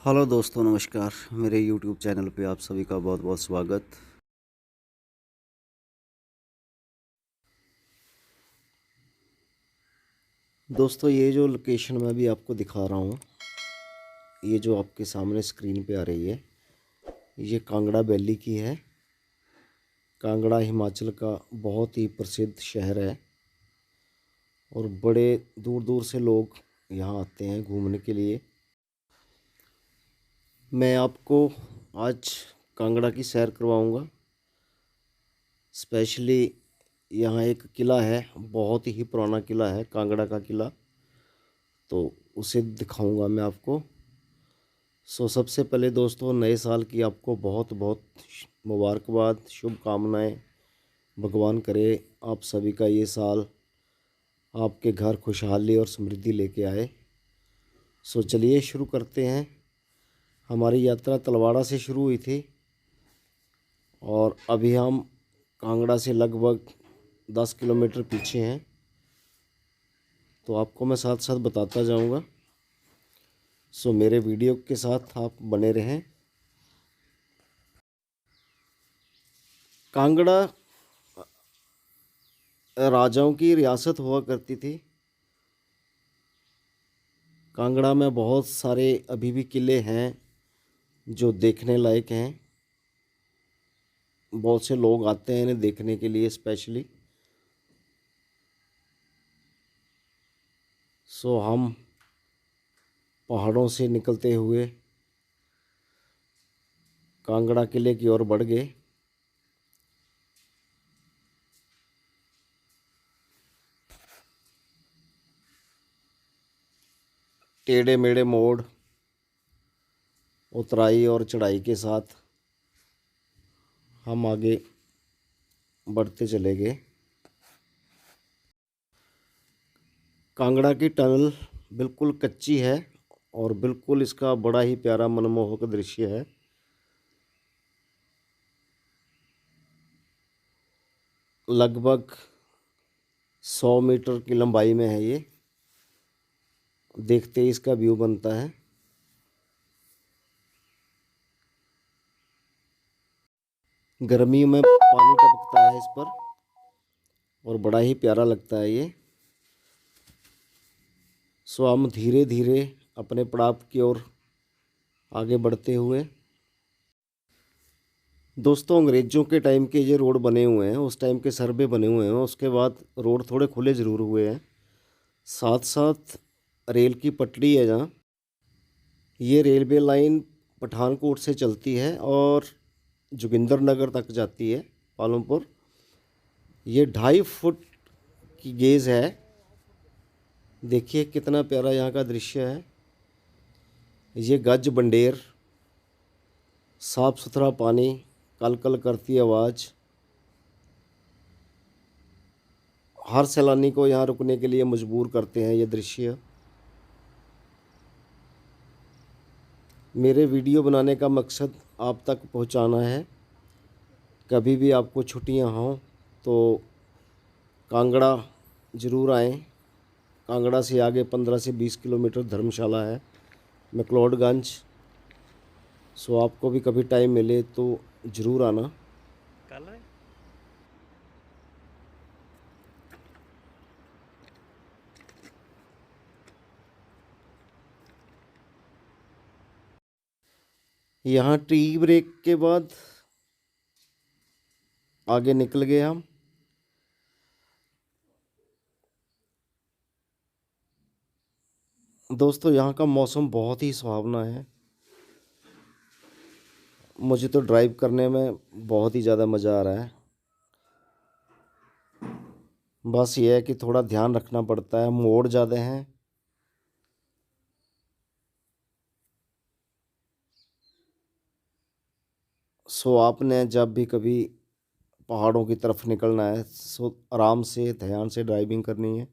Hello दोस्तों, नमस्कार। मेरे यूट्यूब चैनल पे आप सभी का बहुत बहुत स्वागत। दोस्तों, ये जो लोकेशन मैं अभी आपको दिखा रहा हूँ, ये जो आपके सामने स्क्रीन पे आ रही है, ये कांगड़ा वैली की है। कांगड़ा हिमाचल का बहुत ही प्रसिद्ध शहर है और बड़े दूर दूर से लोग यहाँ आते हैं घूमने के लिए। मैं आपको आज कांगड़ा की सैर करवाऊँगा। स्पेशली यहाँ एक किला है, बहुत ही पुराना किला है, कांगड़ा का किला, तो उसे दिखाऊंगा मैं आपको। सबसे पहले दोस्तों, नए साल की आपको बहुत बहुत मुबारकबाद, शुभकामनाएं। भगवान करे आप सभी का ये साल आपके घर खुशहाली और समृद्धि लेके आए। चलिए शुरू करते हैं। हमारी यात्रा तलवाड़ा से शुरू हुई थी और अभी हम कांगड़ा से लगभग 10 किलोमीटर पीछे हैं, तो आपको मैं साथ साथ बताता जाऊंगा। मेरे वीडियो के साथ आप बने रहें। कांगड़ा राजाओं की रियासत हुआ करती थी। कांगड़ा में बहुत सारे अभी भी किले हैं जो देखने लायक हैं। बहुत से लोग आते हैं इन्हें देखने के लिए स्पेशली। हम पहाड़ों से निकलते हुए कांगड़ा किले की ओर बढ़ गए। टेढ़े मेढ़े मोड़, उतराई और चढ़ाई के साथ हम आगे बढ़ते चले गए। कांगड़ा की टनल बिल्कुल कच्ची है और बिल्कुल इसका बड़ा ही प्यारा मनमोहक दृश्य है। लगभग 100 मीटर की लंबाई में है ये। देखते ही इसका व्यू बनता है। गर्मियों में पानी टपकता है इस पर और बड़ा ही प्यारा लगता है ये। हम धीरे धीरे अपने पड़ाव की ओर आगे बढ़ते हुए, दोस्तों, अंग्रेज़ों के टाइम के ये रोड बने हुए हैं, उस टाइम के सर्वे बने हुए हैं। उसके बाद रोड थोड़े खुले ज़रूर हुए हैं। साथ साथ रेल की पटड़ी है जहाँ, ये रेलवे लाइन पठानकोट से चलती है और जोगिंदरनगर तक जाती है, पालमपुर। ये 2.5 फुट की गेज है। देखिए कितना प्यारा यहाँ का दृश्य है। ये गज बंडेर, साफ सुथरा पानी, कल कल करती आवाज़, हर सैलानी को यहाँ रुकने के लिए मजबूर करते हैं ये दृश्य। मेरे वीडियो बनाने का मकसद आप तक पहुँचाना है। कभी भी आपको छुट्टियाँ हों तो कांगड़ा ज़रूर आएँ। कांगड़ा से आगे 15 से 20 किलोमीटर धर्मशाला है, मैक्लोडगंज। आपको भी कभी टाइम मिले तो ज़रूर आना। यहाँ टी ब्रेक के बाद आगे निकल गए हम। दोस्तों, यहाँ का मौसम बहुत ही सुहावना है। मुझे तो ड्राइव करने में बहुत ही ज़्यादा मज़ा आ रहा है। बस ये है कि थोड़ा ध्यान रखना पड़ता है, मोड़ ज़्यादा हैं। आपने जब भी कभी पहाड़ों की तरफ निकलना है, आराम से ध्यान से ड्राइविंग करनी है।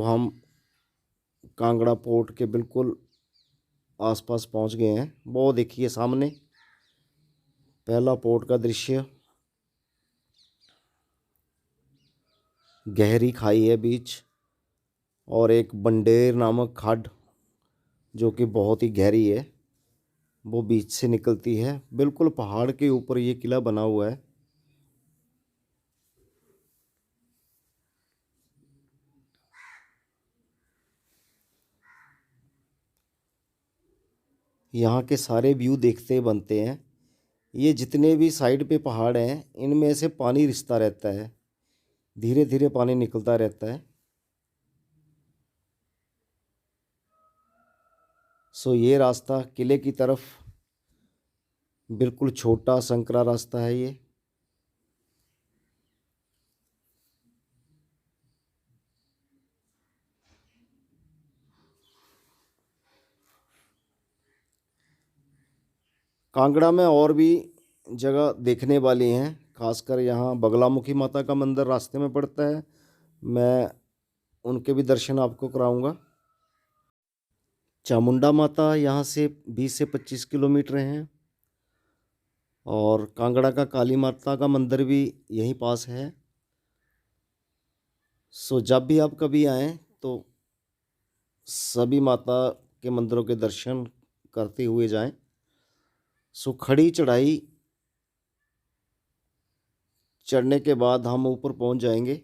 हम कांगड़ा पोर्ट के बिल्कुल आसपास पहुंच गए हैं। वो देखिए सामने पहला पोर्ट का दृश्य। गहरी खाई है बीच, और एक बंडेर नामक खाड जो कि बहुत ही गहरी है, वो बीच से निकलती है। बिल्कुल पहाड़ के ऊपर ये किला बना हुआ है। यहाँ के सारे व्यू देखते बनते हैं। ये जितने भी साइड पे पहाड़ हैं, इनमें से पानी रिसता रहता है, धीरे धीरे पानी निकलता रहता है। सो ये रास्ता किले की तरफ, बिल्कुल छोटा संकरा रास्ता है ये। कांगड़ा में और भी जगह देखने वाली हैं, खासकर यहाँ बगलामुखी माता का मंदिर रास्ते में पड़ता है। मैं उनके भी दर्शन आपको कराऊंगा। चामुंडा माता यहाँ से 20 से 25 किलोमीटर हैं, और कांगड़ा का काली माता का मंदिर भी यहीं पास है। सो जब भी आप कभी आएँ तो सभी माता के मंदिरों के दर्शन करते हुए जाएं। सो खड़ी चढ़ाई चढ़ने के बाद हम ऊपर पहुंच जाएंगे।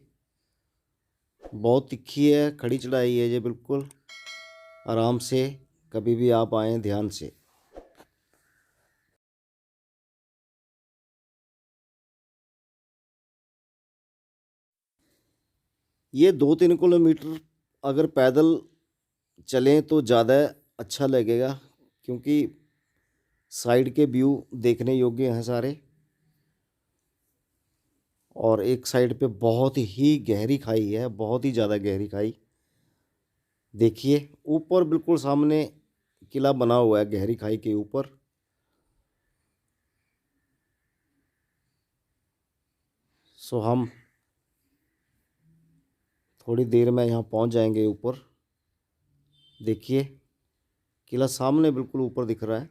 बहुत तिखी है, खड़ी चढ़ाई है ये, बिल्कुल आराम से कभी भी आप आएँ ध्यान से। ये 2-3 किलोमीटर अगर पैदल चलें तो ज़्यादा अच्छा लगेगा, क्योंकि साइड के व्यू देखने योग्य हैं सारे। और एक साइड पे बहुत ही गहरी खाई है, बहुत ही ज़्यादा गहरी खाई। देखिए ऊपर बिल्कुल सामने किला बना हुआ है गहरी खाई के ऊपर। सो हम थोड़ी देर में यहाँ पहुँच जाएंगे ऊपर। देखिए किला सामने बिल्कुल ऊपर दिख रहा है।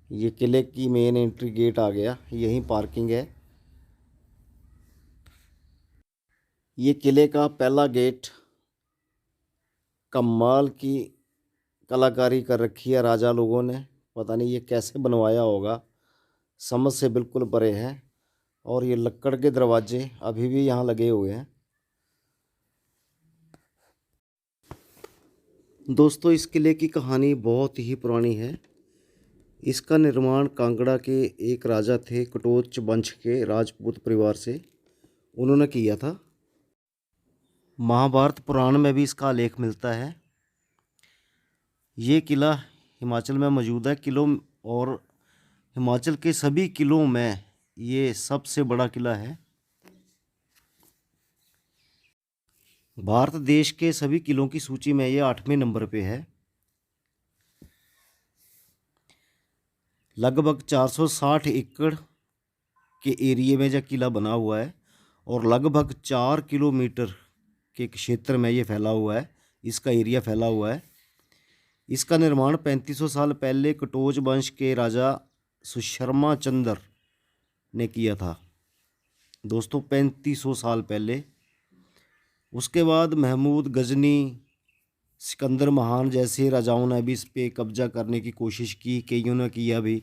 ये किले की मेन एंट्री गेट आ गया, यहीं पार्किंग है। ये किले का पहला गेट कमाल की कलाकारी कर रखी है राजा लोगों ने। पता नहीं ये कैसे बनवाया होगा, समझ से बिल्कुल परे है। और ये लक्कड़ के दरवाजे अभी भी यहाँ लगे हुए हैं। दोस्तों इस किले की कहानी बहुत ही पुरानी है। इसका निर्माण कांगड़ा के एक राजा थे, कटोच वंश के राजपूत परिवार से, उन्होंने किया था। महाभारत पुराण में भी इसका लेख मिलता है। ये किला हिमाचल में मौजूद है। किलों और हिमाचल के सभी किलों में ये सबसे बड़ा किला है। भारत देश के सभी किलों की सूची में ये 8वें नंबर पे है। लगभग 460 एकड़ के एरिए में यह किला बना हुआ है, और लगभग 4 किलोमीटर के क्षेत्र में ये फैला हुआ है, इसका एरिया फैला हुआ है। इसका निर्माण 3500 साल पहले कटोच वंश के राजा सुशर्मा चंद्र ने किया था। दोस्तों 3500 साल पहले। उसके बाद महमूद गजनी, सिकंदर महान जैसे राजाओं ने भी इस पे कब्जा करने की कोशिश की, कईयों ने किया भी।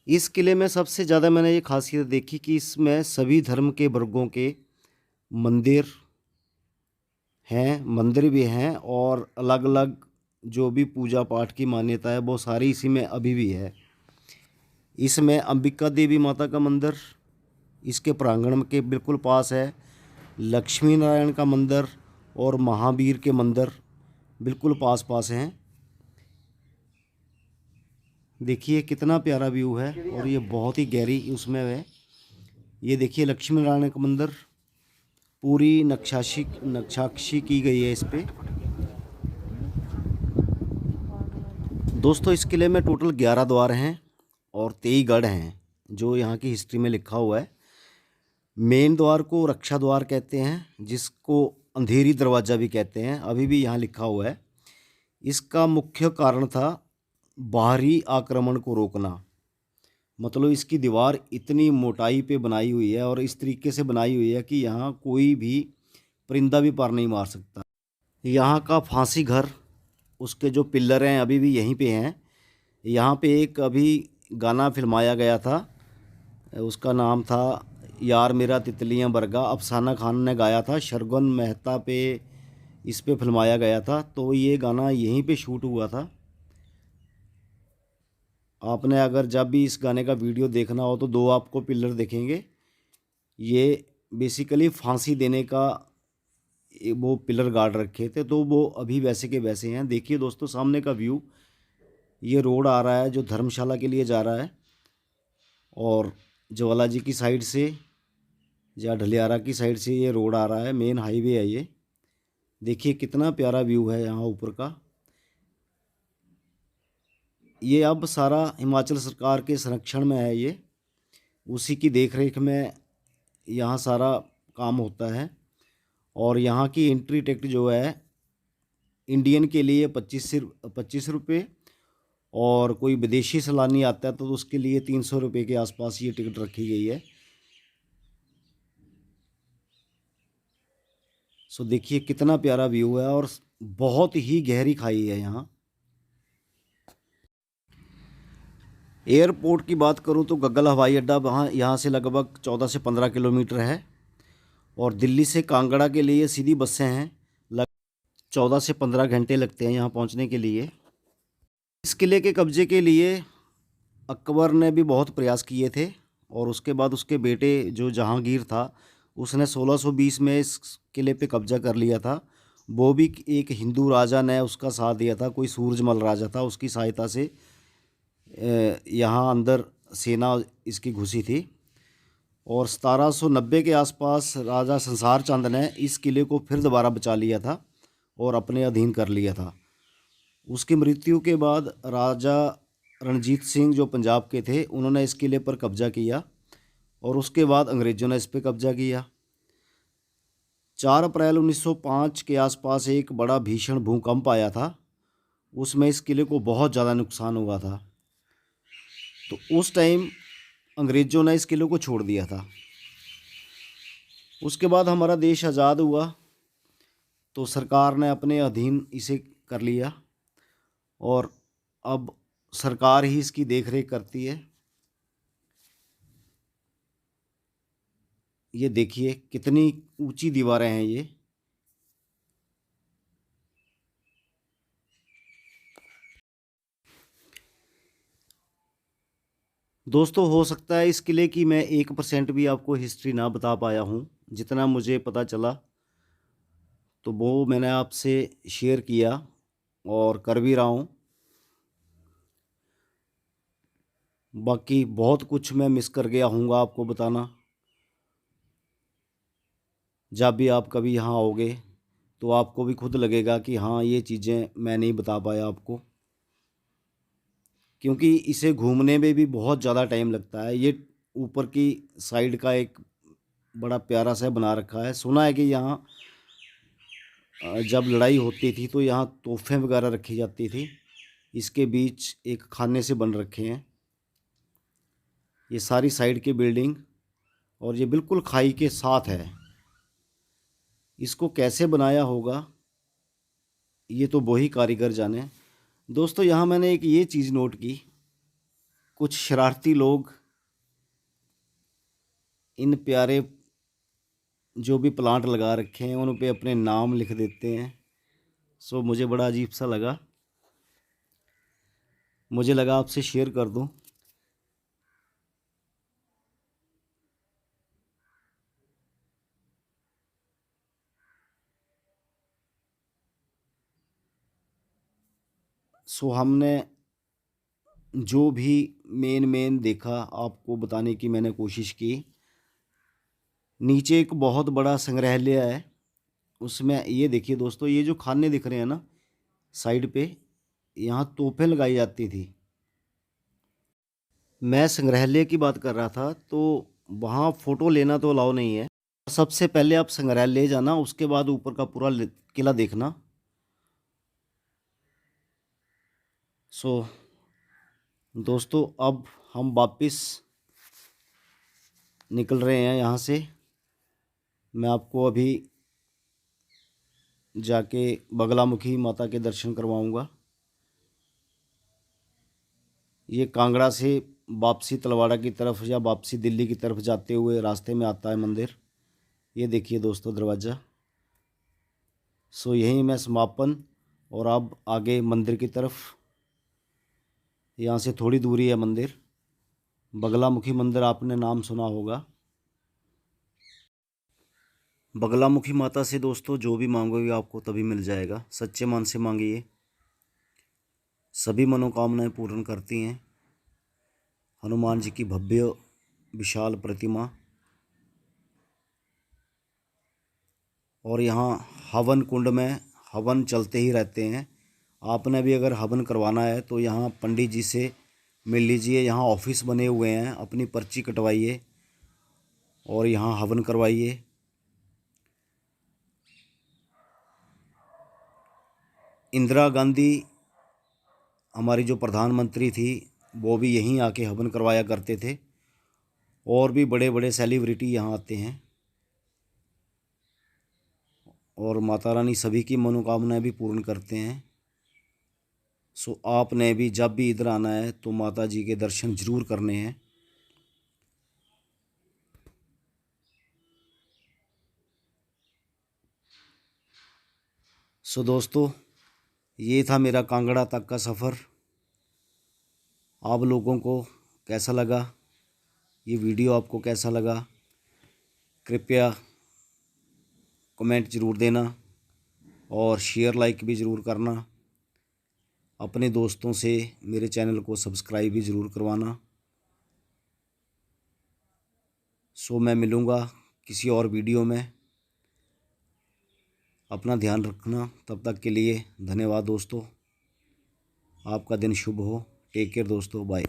इस किले में सबसे ज़्यादा मैंने ये खासियत देखी कि इसमें सभी धर्म के वर्गों के मंदिर हैं, मंदिर भी हैं, और अलग अलग जो भी पूजा पाठ की मान्यता है वो सारी इसी में अभी भी है। इसमें अंबिका देवी माता का मंदिर इसके प्रांगण के बिल्कुल पास है। लक्ष्मी नारायण का मंदिर और महावीर के मंदिर बिल्कुल पास पास हैं। देखिए कितना प्यारा व्यू है, और ये बहुत ही गहरी उसमें है। ये देखिए लक्ष्मी नारायण का मंदिर, पूरी नक्शाक्षी की गई है इस पे। दोस्तों इस किले में टोटल 11 द्वार हैं और 23 गढ़ हैं, जो यहाँ की हिस्ट्री में लिखा हुआ है। मेन द्वार को रक्षा द्वार कहते हैं, जिसको अंधेरी दरवाज़ा भी कहते हैं, अभी भी यहाँ लिखा हुआ है। इसका मुख्य कारण था बाहरी आक्रमण को रोकना। मतलब इसकी दीवार इतनी मोटाई पे बनाई हुई है और इस तरीके से बनाई हुई है कि यहाँ कोई भी परिंदा भी पार नहीं मार सकता। यहाँ का फांसी घर, उसके जो पिलर हैं अभी भी यहीं पे हैं। यहाँ पे एक अभी गाना फिल्माया गया था, उसका नाम था यार मेरा तितलियां बरगा। अफसाना खान ने गाया था, शरगुन मेहता पे इस पे फिल्माया गया था। तो ये गाना यहीं पे शूट हुआ था। आपने अगर जब भी इस गाने का वीडियो देखना हो तो दो आपको पिलर देखेंगे। ये बेसिकली फांसी देने का वो पिलर गाड़ रखे थे, तो वो अभी वैसे के वैसे हैं। देखिए दोस्तों सामने का व्यू, ये रोड आ रहा है जो धर्मशाला के लिए जा रहा है, और ज्वाला जी की साइड से या ढलियारा की साइड से ये रोड आ रहा है, मेन हाईवे है ये। देखिए कितना प्यारा व्यू है यहाँ ऊपर का। ये अब सारा हिमाचल सरकार के संरक्षण में है, ये उसी की देखरेख में यहाँ सारा काम होता है। और यहाँ की एंट्री टिकट जो है इंडियन के लिए 25 रुपये, और कोई विदेशी सैलानी आता है तो उसके लिए 300 रुपये के आसपास ये टिकट रखी गई है। सो देखिए कितना प्यारा व्यू है और बहुत ही गहरी खाई है यहाँ। एयरपोर्ट की बात करूँ तो गग्गल हवाई अड्डा यहाँ से लगभग 14 से 15 किलोमीटर है, और दिल्ली से कांगड़ा के लिए सीधी बसें हैं। 14 से 15 घंटे लगते हैं यहाँ पहुँचने के लिए। इस किले के कब्जे के लिए अकबर ने भी बहुत प्रयास किए थे, और उसके बाद उसके बेटे जो जहांगीर था उसने 1620 में इस किले पे कब्जा कर लिया था। वो भी एक हिंदू राजा ने उसका साथ दिया था, कोई सूरजमल राजा था, उसकी सहायता से यहाँ अंदर सेना इसकी घुसी थी। और 1790 के आसपास राजा संसार चंद ने इस किले को फिर दोबारा बचा लिया था और अपने अधीन कर लिया था। उसकी मृत्यु के बाद राजा रणजीत सिंह जो पंजाब के थे, उन्होंने इस किले पर कब्जा किया, और उसके बाद अंग्रेज़ों ने इस पर कब्जा किया। 4 अप्रैल 1905 के आसपास एक बड़ा भीषण भूकंप आया था, उसमें इस किले को बहुत ज़्यादा नुकसान हुआ था। तो उस टाइम अंग्रेज़ों ने इस किले को छोड़ दिया था। उसके बाद हमारा देश आज़ाद हुआ तो सरकार ने अपने अधीन इसे कर लिया, और अब सरकार ही इसकी देखरेख करती है। ये देखिए कितनी ऊंची दीवारें हैं ये। दोस्तों हो सकता है इस किले की मैं 1% भी आपको हिस्ट्री ना बता पाया हूँ। जितना मुझे पता चला तो वो मैंने आपसे शेयर किया और कर भी रहा हूँ। बाकी बहुत कुछ मैं मिस कर गया हूँगा आपको बताना। जब भी आप कभी यहाँ आओगे तो आपको भी खुद लगेगा कि हाँ ये चीज़ें मैं नहीं बता पाया आपको, क्योंकि इसे घूमने में भी बहुत ज़्यादा टाइम लगता है। ये ऊपर की साइड का एक बड़ा प्यारा सा बना रखा है। सुना है कि यहाँ जब लड़ाई होती थी तो यहाँ तोहफे वगैरह रखी जाती थी। इसके बीच एक खाने से बन रखे हैं ये सारी साइड की बिल्डिंग, और ये बिल्कुल खाई के साथ है। इसको कैसे बनाया होगा ये तो वही कारीगर जाने। दोस्तों यहाँ मैंने एक ये चीज़ नोट की, कुछ शरारती लोग इन प्यारे जो भी प्लांट लगा रखे हैं उन पे अपने नाम लिख देते हैं। सो मुझे बड़ा अजीब सा लगा, मुझे लगा आपसे शेयर कर दूं। सो हमने जो भी मेन देखा आपको बताने की मैंने कोशिश की। नीचे एक बहुत बड़ा संग्रहालय है, उसमें ये देखिए दोस्तों, ये जो खाने दिख रहे हैं ना साइड पे, यहाँ तोपें लगाई जाती थी। मैं संग्रहालय की बात कर रहा था, तो वहाँ फ़ोटो लेना तो अलाउ नहीं है। सबसे पहले आप संग्रहालय जाना, उसके बाद ऊपर का पूरा किला देखना। सो दोस्तों अब हम वापस निकल रहे हैं यहाँ से। मैं आपको अभी जाके बगलामुखी माता के दर्शन करवाऊँगा। ये कांगड़ा से वापसी तलवाड़ा की तरफ या वापसी दिल्ली की तरफ जाते हुए रास्ते में आता है मंदिर। ये देखिए दोस्तों दरवाज़ा। सो यहीं मैं समापन और अब आगे मंदिर की तरफ। यहाँ से थोड़ी दूरी है मंदिर, बगलामुखी मंदिर, आपने नाम सुना होगा। बगलामुखी माता से दोस्तों जो भी मांगोगे आपको तभी मिल जाएगा। सच्चे मन से मांगिए, सभी मनोकामनाएं पूर्ण करती हैं। हनुमान जी की भव्य विशाल प्रतिमा, और यहाँ हवन कुंड में हवन चलते ही रहते हैं। आपने भी अगर हवन करवाना है तो यहाँ पंडित जी से मिल लीजिए। यहाँ ऑफिस बने हुए हैं, अपनी पर्ची कटवाइए और यहाँ हवन करवाइए। इंदिरा गांधी हमारी जो प्रधानमंत्री थी वो भी यहीं आके हवन करवाया करते थे, और भी बड़े बड़े सेलिब्रिटी यहाँ आते हैं। और माता रानी सभी की मनोकामनाएं भी पूर्ण करते हैं। सो आपने भी जब भी इधर आना है तो माता जी के दर्शन जरूर करने हैं। सो दोस्तों ये था मेरा कांगड़ा तक का सफ़र। आप लोगों को कैसा लगा, ये वीडियो आपको कैसा लगा, कृपया कमेंट ज़रूर देना और शेयर लाइक भी ज़रूर करना। अपने दोस्तों से मेरे चैनल को सब्सक्राइब भी ज़रूर करवाना। सो मैं मिलूँगा किसी और वीडियो में। अपना ध्यान रखना, तब तक के लिए धन्यवाद दोस्तों। आपका दिन शुभ हो। टेक केयर दोस्तों, बाय।